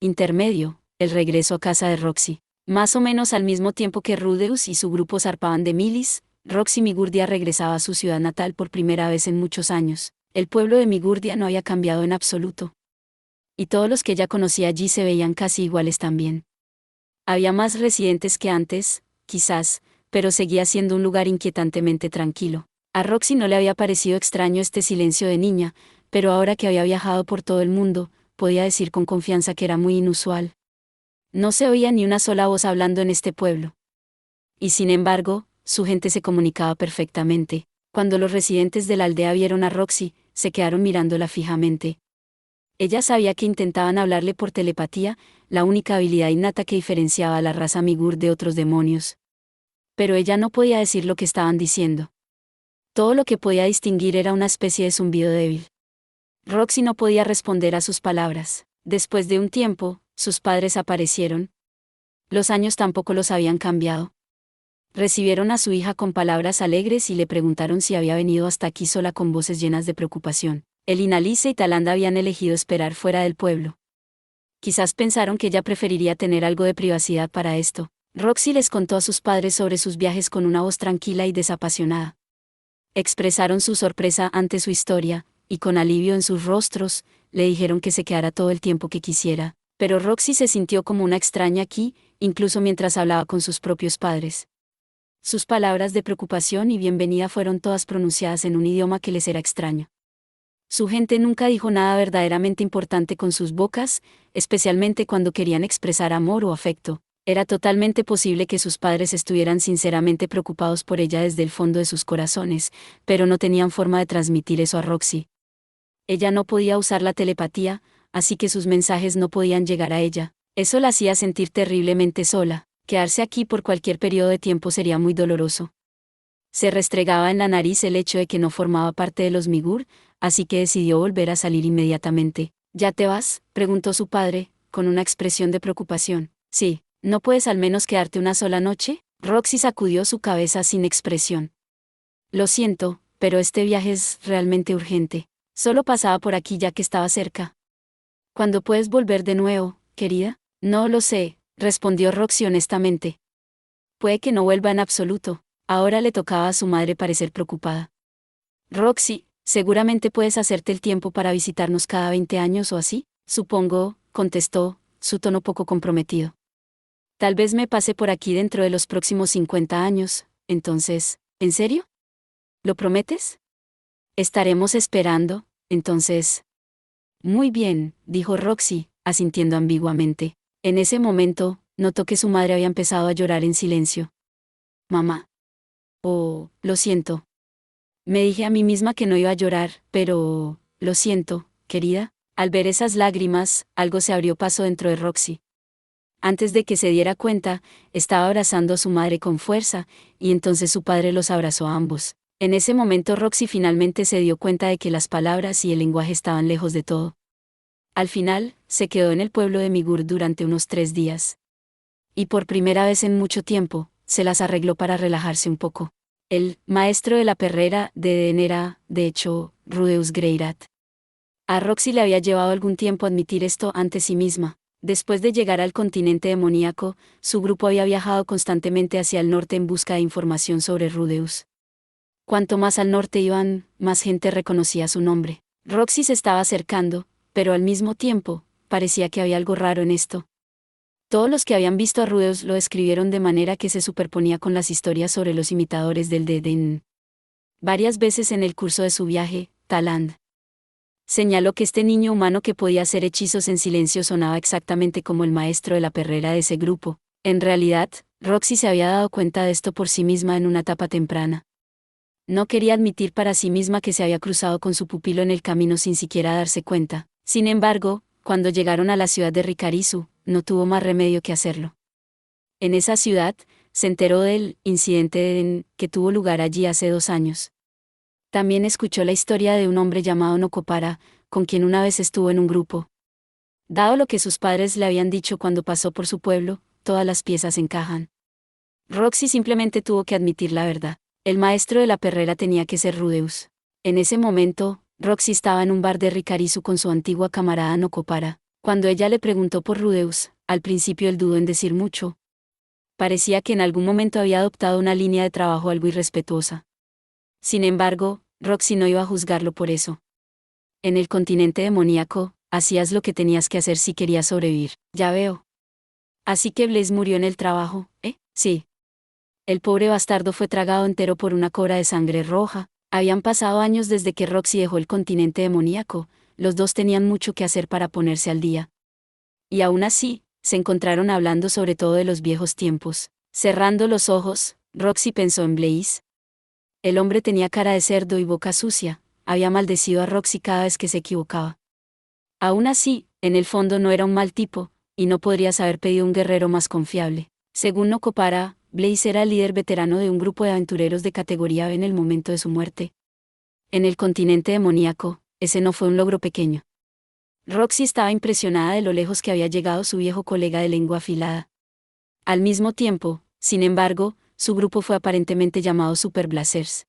Intermedio, el regreso a casa de Roxy. Más o menos al mismo tiempo que Rudeus y su grupo zarpaban de Milis, Roxy Migurdia regresaba a su ciudad natal por primera vez en muchos años. El pueblo de Migurdia no había cambiado en absoluto. Y todos los que ella conocía allí se veían casi iguales también. Había más residentes que antes, quizás, pero seguía siendo un lugar inquietantemente tranquilo. A Roxy no le había parecido extraño este silencio de niña, pero ahora que había viajado por todo el mundo, podía decir con confianza que era muy inusual. No se oía ni una sola voz hablando en este pueblo. Y sin embargo, su gente se comunicaba perfectamente. Cuando los residentes de la aldea vieron a Roxy, se quedaron mirándola fijamente. Ella sabía que intentaban hablarle por telepatía, la única habilidad innata que diferenciaba a la raza Migur de otros demonios. Pero ella no podía decir lo que estaban diciendo. Todo lo que podía distinguir era una especie de zumbido débil. Roxy no podía responder a sus palabras. Después de un tiempo, sus padres aparecieron. Los años tampoco los habían cambiado. Recibieron a su hija con palabras alegres y le preguntaron si había venido hasta aquí sola con voces llenas de preocupación. Elinalice y Talanda habían elegido esperar fuera del pueblo. Quizás pensaron que ella preferiría tener algo de privacidad para esto. Roxy les contó a sus padres sobre sus viajes con una voz tranquila y desapasionada. Expresaron su sorpresa ante su historia, y con alivio en sus rostros, le dijeron que se quedara todo el tiempo que quisiera. Pero Roxy se sintió como una extraña aquí, incluso mientras hablaba con sus propios padres. Sus palabras de preocupación y bienvenida fueron todas pronunciadas en un idioma que les era extraño. Su gente nunca dijo nada verdaderamente importante con sus bocas, especialmente cuando querían expresar amor o afecto. Era totalmente posible que sus padres estuvieran sinceramente preocupados por ella desde el fondo de sus corazones, pero no tenían forma de transmitir eso a Roxy. Ella no podía usar la telepatía, así que sus mensajes no podían llegar a ella. Eso la hacía sentir terriblemente sola. Quedarse aquí por cualquier periodo de tiempo sería muy doloroso. Se restregaba en la nariz el hecho de que no formaba parte de los Migur, así que decidió volver a salir inmediatamente. ¿Ya te vas?, preguntó su padre, con una expresión de preocupación. Sí, ¿no puedes al menos quedarte una sola noche? Roxy sacudió su cabeza sin expresión. Lo siento, pero este viaje es realmente urgente. Solo pasaba por aquí ya que estaba cerca. ¿Cuándo puedes volver de nuevo, querida? No lo sé, respondió Roxy honestamente. Puede que no vuelva en absoluto. Ahora le tocaba a su madre parecer preocupada. Roxy, seguramente puedes hacerte el tiempo para visitarnos cada 20 años o así, supongo, contestó, su tono poco comprometido. Tal vez me pase por aquí dentro de los próximos 50 años, entonces, ¿en serio? ¿Lo prometes? Estaremos esperando, entonces. Muy bien, dijo Roxy, asintiendo ambiguamente. En ese momento, notó que su madre había empezado a llorar en silencio. Mamá. Oh, lo siento. Me dije a mí misma que no iba a llorar, pero, lo siento, querida. Al ver esas lágrimas, algo se abrió paso dentro de Roxy. Antes de que se diera cuenta, estaba abrazando a su madre con fuerza, y entonces su padre los abrazó a ambos. En ese momento Roxy finalmente se dio cuenta de que las palabras y el lenguaje estaban lejos de todo. Al final, se quedó en el pueblo de Migur durante unos 3 días. Y por primera vez en mucho tiempo, se las arregló para relajarse un poco. El maestro de la perrera de Eden era, de hecho, Rudeus Greirat. A Roxy le había llevado algún tiempo admitir esto ante sí misma. Después de llegar al continente demoníaco, su grupo había viajado constantemente hacia el norte en busca de información sobre Rudeus. Cuanto más al norte iban, más gente reconocía su nombre. Roxy se estaba acercando, pero al mismo tiempo, parecía que había algo raro en esto. Todos los que habían visto a Rudeus lo describieron de manera que se superponía con las historias sobre los imitadores del Deden. Varias veces en el curso de su viaje, Taland señaló que este niño humano que podía hacer hechizos en silencio sonaba exactamente como el maestro de la perrera de ese grupo. En realidad, Roxy se había dado cuenta de esto por sí misma en una etapa temprana. No quería admitir para sí misma que se había cruzado con su pupilo en el camino sin siquiera darse cuenta. Sin embargo, cuando llegaron a la ciudad de Ricarizu, no tuvo más remedio que hacerlo. En esa ciudad, se enteró del incidente que tuvo lugar allí hace 2 años. También escuchó la historia de un hombre llamado Nokopara, con quien una vez estuvo en un grupo. Dado lo que sus padres le habían dicho cuando pasó por su pueblo, todas las piezas encajan. Roxy simplemente tuvo que admitir la verdad. El maestro de la perrera tenía que ser Rudeus. En ese momento, Roxy estaba en un bar de Ricarizu con su antigua camarada Nokopara. Cuando ella le preguntó por Rudeus, al principio él dudó en decir mucho. Parecía que en algún momento había adoptado una línea de trabajo algo irrespetuosa. Sin embargo, Roxy no iba a juzgarlo por eso. En el continente demoníaco, hacías lo que tenías que hacer si querías sobrevivir. Ya veo. Así que Blaze murió en el trabajo, ¿eh? Sí. El pobre bastardo fue tragado entero por una cobra de sangre roja. Habían pasado años desde que Roxy dejó el continente demoníaco, los dos tenían mucho que hacer para ponerse al día. Y aún así, se encontraron hablando sobre todo de los viejos tiempos. Cerrando los ojos, Roxy pensó en Blaze. El hombre tenía cara de cerdo y boca sucia, había maldecido a Roxy cada vez que se equivocaba. Aún así, en el fondo no era un mal tipo, y no podrías haber pedido un guerrero más confiable. Según Nocopara, Blaze era el líder veterano de un grupo de aventureros de categoría B en el momento de su muerte. En el continente demoníaco, ese no fue un logro pequeño. Roxy estaba impresionada de lo lejos que había llegado su viejo colega de lengua afilada. Al mismo tiempo, sin embargo, su grupo fue aparentemente llamado Super Blazers.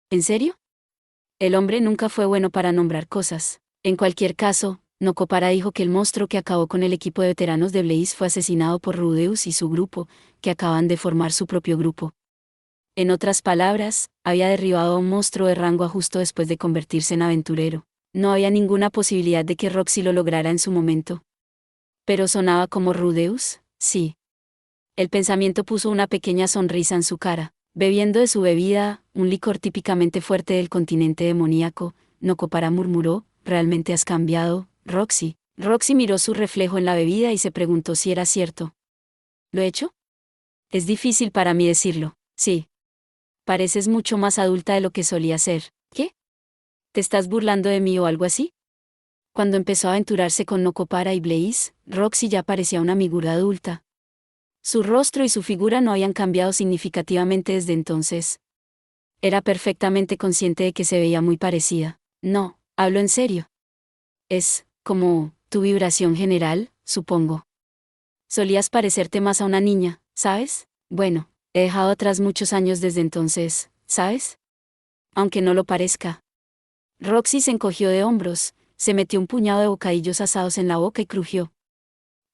¿En serio? El hombre nunca fue bueno para nombrar cosas. En cualquier caso, Nocopara dijo que el monstruo que acabó con el equipo de veteranos de Blaze fue asesinado por Rudeus y su grupo, que acaban de formar su propio grupo. En otras palabras, había derribado a un monstruo de rango A justo después de convertirse en aventurero. No había ninguna posibilidad de que Roxy lo lograra en su momento. Pero sonaba como Rudeus, sí. El pensamiento puso una pequeña sonrisa en su cara. Bebiendo de su bebida, un licor típicamente fuerte del continente demoníaco, Nocopara murmuró, ¿realmente has cambiado, Roxy? Roxy miró su reflejo en la bebida y se preguntó si era cierto. ¿Lo he hecho? Es difícil para mí decirlo, sí. Pareces mucho más adulta de lo que solía ser. ¿Qué? ¿Te estás burlando de mí o algo así? Cuando empezó a aventurarse con Nocopara y Blaze, Roxy ya parecía una figura adulta. Su rostro y su figura no habían cambiado significativamente desde entonces. Era perfectamente consciente de que se veía muy parecida. No, hablo en serio. Es, como, tu vibración general, supongo. Solías parecerte más a una niña, ¿sabes? Bueno, he dejado atrás muchos años desde entonces, ¿sabes? Aunque no lo parezca. Roxy se encogió de hombros, se metió un puñado de bocadillos asados en la boca y crujió.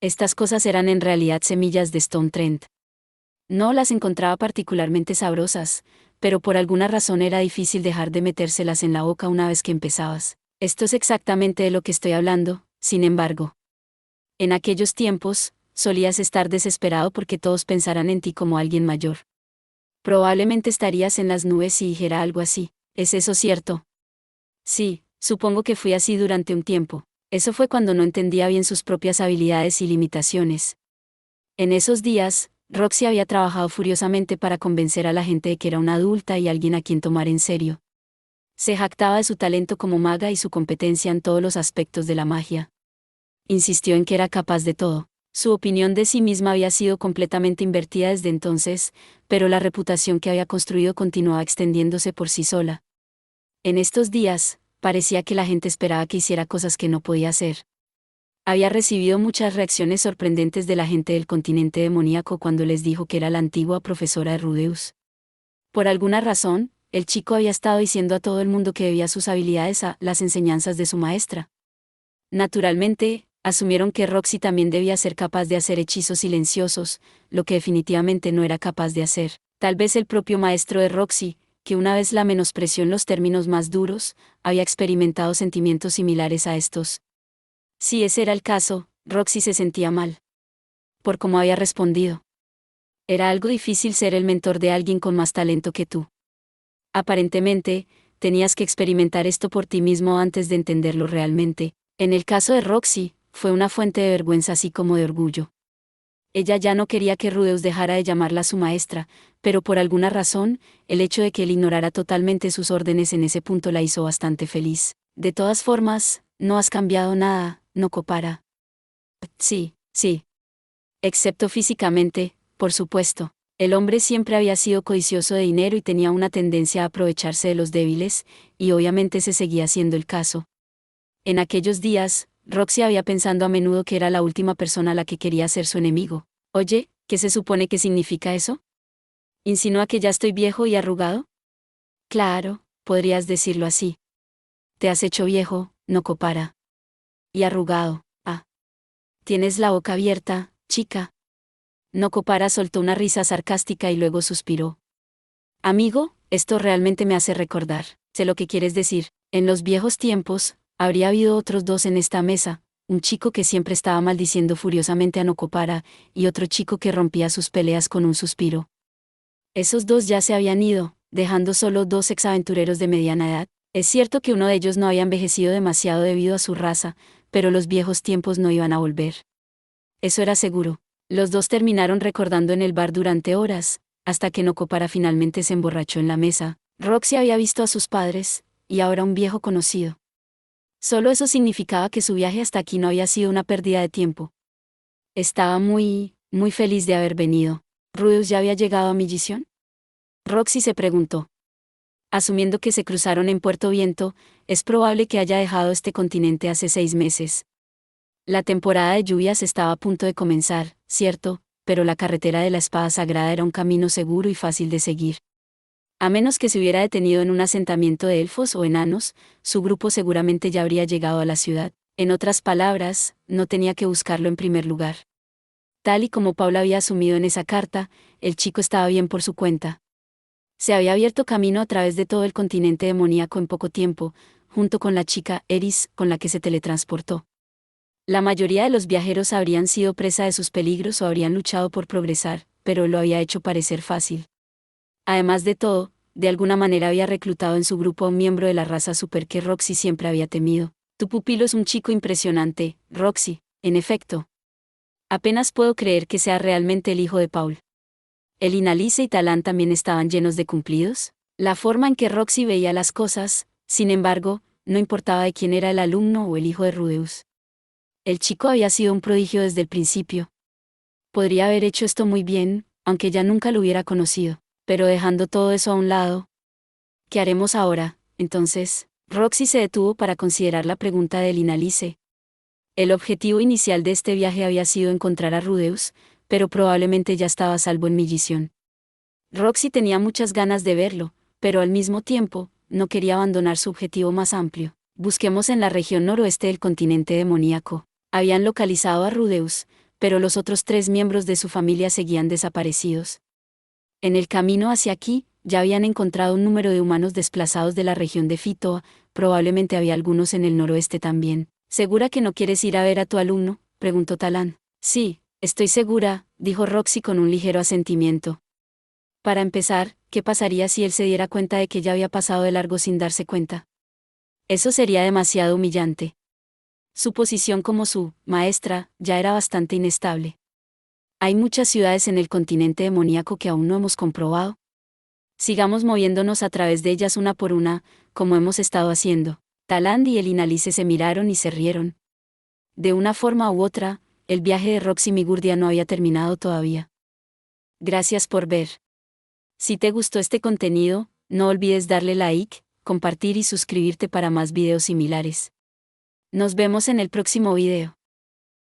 Estas cosas eran en realidad semillas de Stone Trent. No las encontraba particularmente sabrosas, pero por alguna razón era difícil dejar de metérselas en la boca una vez que empezabas. Esto es exactamente de lo que estoy hablando, sin embargo. En aquellos tiempos, solías estar desesperado porque todos pensaran en ti como alguien mayor. Probablemente estarías en las nubes si dijera algo así. ¿Es eso cierto? Sí, supongo que fui así durante un tiempo. Eso fue cuando no entendía bien sus propias habilidades y limitaciones. En esos días, Roxy había trabajado furiosamente para convencer a la gente de que era una adulta y alguien a quien tomar en serio. Se jactaba de su talento como maga y su competencia en todos los aspectos de la magia. Insistió en que era capaz de todo. Su opinión de sí misma había sido completamente invertida desde entonces, pero la reputación que había construido continuaba extendiéndose por sí sola. En estos días, parecía que la gente esperaba que hiciera cosas que no podía hacer. Había recibido muchas reacciones sorprendentes de la gente del continente demoníaco cuando les dijo que era la antigua profesora de Rudeus. Por alguna razón, el chico había estado diciendo a todo el mundo que debía sus habilidades a las enseñanzas de su maestra. Naturalmente, asumieron que Roxy también debía ser capaz de hacer hechizos silenciosos, lo que definitivamente no era capaz de hacer. Tal vez el propio maestro de Roxy, que una vez la menospreció en los términos más duros, había experimentado sentimientos similares a estos. Si ese era el caso, Roxy se sentía mal. Por cómo había respondido. Era algo difícil ser el mentor de alguien con más talento que tú. Aparentemente, tenías que experimentar esto por ti mismo antes de entenderlo realmente. En el caso de Roxy, fue una fuente de vergüenza así como de orgullo. Ella ya no quería que Rudeus dejara de llamarla su maestra, pero por alguna razón, el hecho de que él ignorara totalmente sus órdenes en ese punto la hizo bastante feliz. De todas formas, no has cambiado nada, Nocopara. Sí, sí. Excepto físicamente, por supuesto. El hombre siempre había sido codicioso de dinero y tenía una tendencia a aprovecharse de los débiles, y obviamente ese seguía siendo el caso. En aquellos días, Roxy había pensado a menudo que era la última persona a la que quería ser su enemigo. Oye, ¿qué se supone que significa eso? ¿Insinúa que ya estoy viejo y arrugado? Claro, podrías decirlo así. Te has hecho viejo, Nocopara. Y arrugado, ah. Tienes la boca abierta, chica. Nocopara soltó una risa sarcástica y luego suspiró. Amigo, esto realmente me hace recordar. Sé lo que quieres decir. En los viejos tiempos, habría habido otros dos en esta mesa, un chico que siempre estaba maldiciendo furiosamente a Nocopara, y otro chico que rompía sus peleas con un suspiro. Esos dos ya se habían ido, dejando solo dos exaventureros de mediana edad. Es cierto que uno de ellos no había envejecido demasiado debido a su raza, pero los viejos tiempos no iban a volver. Eso era seguro. Los dos terminaron recordando en el bar durante horas, hasta que Nocopara finalmente se emborrachó en la mesa. Roxy había visto a sus padres, y ahora un viejo conocido. Solo eso significaba que su viaje hasta aquí no había sido una pérdida de tiempo. Estaba muy feliz de haber venido. ¿Rudeus ya había llegado a Millisión? Roxy se preguntó. Asumiendo que se cruzaron en Puerto Viento, es probable que haya dejado este continente hace 6 meses. La temporada de lluvias estaba a punto de comenzar, cierto, pero la carretera de la Espada Sagrada era un camino seguro y fácil de seguir. A menos que se hubiera detenido en un asentamiento de elfos o enanos, su grupo seguramente ya habría llegado a la ciudad. En otras palabras, no tenía que buscarlo en primer lugar. Tal y como Paula había asumido en esa carta, el chico estaba bien por su cuenta. Se había abierto camino a través de todo el continente demoníaco en poco tiempo, junto con la chica Eris, con la que se teletransportó. La mayoría de los viajeros habrían sido presa de sus peligros o habrían luchado por progresar, pero lo había hecho parecer fácil. Además de todo, de alguna manera había reclutado en su grupo a un miembro de la raza super que Roxy siempre había temido. Tu pupilo es un chico impresionante, Roxy, en efecto. Apenas puedo creer que sea realmente el hijo de Paul. El Inalice y Talán también estaban llenos de cumplidos. La forma en que Roxy veía las cosas, sin embargo, no importaba de quién era el alumno o el hijo de Rudeus. El chico había sido un prodigio desde el principio. Podría haber hecho esto muy bien, aunque ya nunca lo hubiera conocido. Pero dejando todo eso a un lado, ¿qué haremos ahora? Entonces, Roxy se detuvo para considerar la pregunta de Inalice. El objetivo inicial de este viaje había sido encontrar a Rudeus, pero probablemente ya estaba a salvo en Millisión. Roxy tenía muchas ganas de verlo, pero al mismo tiempo, no quería abandonar su objetivo más amplio. Busquemos en la región noroeste del continente demoníaco. Habían localizado a Rudeus, pero los otros 3 miembros de su familia seguían desaparecidos. En el camino hacia aquí, ya habían encontrado un número de humanos desplazados de la región de Fitoa, probablemente había algunos en el noroeste también. ¿Segura que no quieres ir a ver a tu alumno?, preguntó Talán. Sí, estoy segura, dijo Roxy con un ligero asentimiento. Para empezar, ¿qué pasaría si él se diera cuenta de que ya había pasado de largo sin darse cuenta? Eso sería demasiado humillante. Su posición como su maestra ya era bastante inestable. Hay muchas ciudades en el continente demoníaco que aún no hemos comprobado. Sigamos moviéndonos a través de ellas una por una, como hemos estado haciendo. Taland y el Inalice se miraron y se rieron. De una forma u otra, el viaje de Roxy Migurdia no había terminado todavía. Gracias por ver. Si te gustó este contenido, no olvides darle like, compartir y suscribirte para más videos similares. Nos vemos en el próximo video.